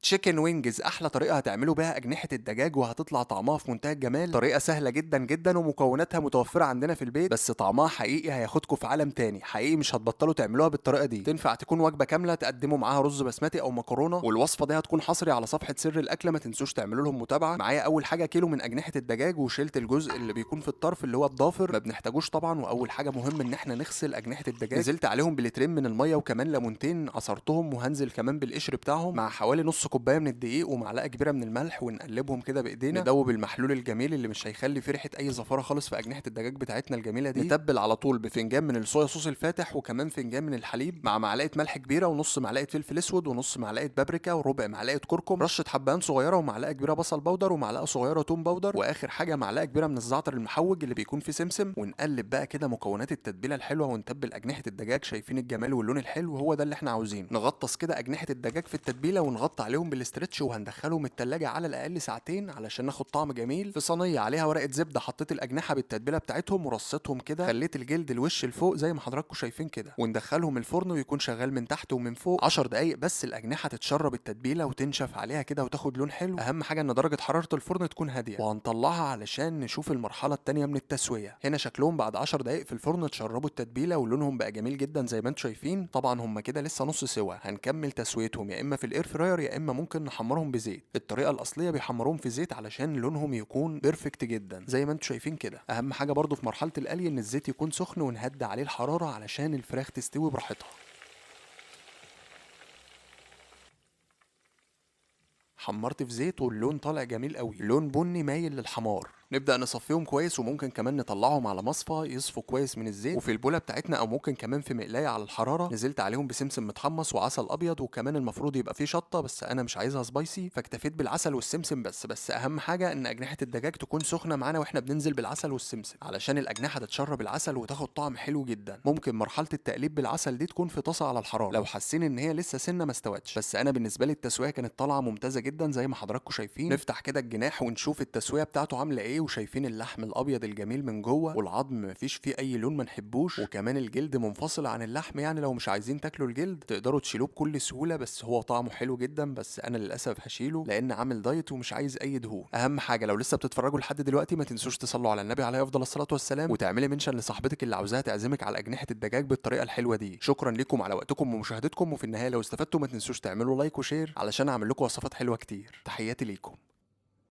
تشيكن وينجز احلى طريقه هتعملوا بيها اجنحه الدجاج وهتطلع طعمها في منتهى الجمال. طريقه سهله جدا جدا ومكوناتها متوفره عندنا في البيت، بس طعمها حقيقي هياخدكم في عالم تاني. حقيقي مش هتبطلوا تعملوها بالطريقه دي. تنفع تكون وجبه كامله تقدموا معاها رز بسمتي او مكرونه، والوصفه دي هتكون حصري على صفحه سر الاكله. ما تنسوش تعملوا لهم متابعه. معايا اول حاجه كيلو من اجنحه الدجاج، وشلت الجزء اللي بيكون في الطرف اللي هو الضافر، ما بنحتاجوش طبعا. واول حاجه مهم ان احنا نغسل اجنحه الدجاج. نزلت عليهم بلترين من الميه وكمان ليمونتين عصرتهم، وهنزل كمان بالقشر بتاعهم مع حوالي نص كوبايه من الدقيق ومعلقه كبيره من الملح، ونقلبهم كده بايدينا. ندوب المحلول الجميل اللي مش هيخلي فيه ريحه اي زفاره خالص في اجنحه الدجاج بتاعتنا الجميله دي. نتبل على طول بفنجان من الصويا صوص الفاتح، وكمان فنجان من الحليب، مع معلقه ملح كبيره ونص معلقه فلفل اسود ونص معلقه بابريكا وربع معلقه كركم، رشه حبهان صغيره ومعلقه كبيره بصل بودر ومعلقه صغيره توم بودر، واخر حاجه معلقه كبيره من الزعتر المحوج اللي بيكون فيه سمسم. ونقلب بقى كده مكونات التتبيله الحلوه ونتبل اجنحه الدجاج. شايفين الجمال واللون الحلو؟ هو ده اللي احنا عاوزينه. نغطس كده اجنحه الدجاج في التتبيله ونغطي عليهم بالاسترتش، وهندخلهم التلاجة على الاقل ساعتين علشان ناخد طعم جميل. في صينيه عليها ورقه زبده حطيت الاجنحه بالتتبيله بتاعتهم ورصيتهم كده، خليت الجلد الوش لفوق زي ما حضراتكم شايفين كده، وندخلهم الفرن ويكون شغال من تحت ومن فوق 10 دقايق بس. الاجنحه تتشرب التتبيله وتنشف عليها كده وتاخد لون حلو. اهم حاجه ان درجه حراره الفرن تكون هاديه. وهنطلعها علشان نشوف المرحله التانيه من التسويه. هنا شكلهم بعد 10 دقايق في الفرن اتشربوا التتبيله ولونهم بقى جميل جدا زي ما انتم شايفين. طبعا هم كده لسه نص سوا. هنكمل تسويتهم يا اما في الاير فراير يا اما ممكن نحمرهم بزيت. الطريقه الاصليه بيحمروهم في زيت علشان لونهم يكون بيرفكت جدا زي ما انتم شايفين كده. اهم حاجه برضو في مرحله القلي ان الزيت يكون سخن ونهدي عليه الحراره علشان الفراخ تستوي براحتها. حمرت في زيت واللون طالع جميل قوي، لون بني مايل للحمار. نبدأ نصفيهم كويس، وممكن كمان نطلعهم على مصفى يصفوا كويس من الزيت. وفي البولة بتاعتنا او ممكن كمان في مقلاية على الحرارة نزلت عليهم بسمسم متحمص وعسل ابيض، وكمان المفروض يبقى فيه شطة بس انا مش عايزها سبايسي فاكتفيت بالعسل والسمسم بس اهم حاجة ان اجنحة الدجاج تكون سخنة معانا واحنا بننزل بالعسل والسمسم علشان الاجنحة تتشرب العسل وتاخد طعم حلو جدا. ممكن مرحلة التقليب بالعسل دي تكون في طاسة على الحرارة لو حاسين ان هي لسه سنة ما استوتش، بس انا بالنسبة لي التسوية كانت طالعة ممتازة جدا زي ما حضراتكم شايفين. نفتح كده الجناح ونشوف التسوية بتاعته عاملة ايه، وشايفين اللحم الابيض الجميل من جوه، والعظم مفيش فيه اي لون ما نحبوش، وكمان الجلد منفصل عن اللحم. يعني لو مش عايزين تاكلوا الجلد تقدروا تشيلوه بكل سهوله، بس هو طعمه حلو جدا. بس انا للاسف هشيله لان عامل دايت ومش عايز اي دهون. اهم حاجه لو لسه بتتفرجوا لحد دلوقتي ما تنسوش تصلوا على النبي عليه افضل الصلاه والسلام، وتعملي منشن لصاحبتك اللي عاوزاها تعزمك على اجنحه الدجاج بالطريقه الحلوه دي. شكرا لكم على وقتكم ومشاهدتكم، وفي النهايه لو استفدتوا ما تنسوش تعملوا لايك وشير علشان اعمل لكم وصفات حلوه كتير. تحياتي ليكم.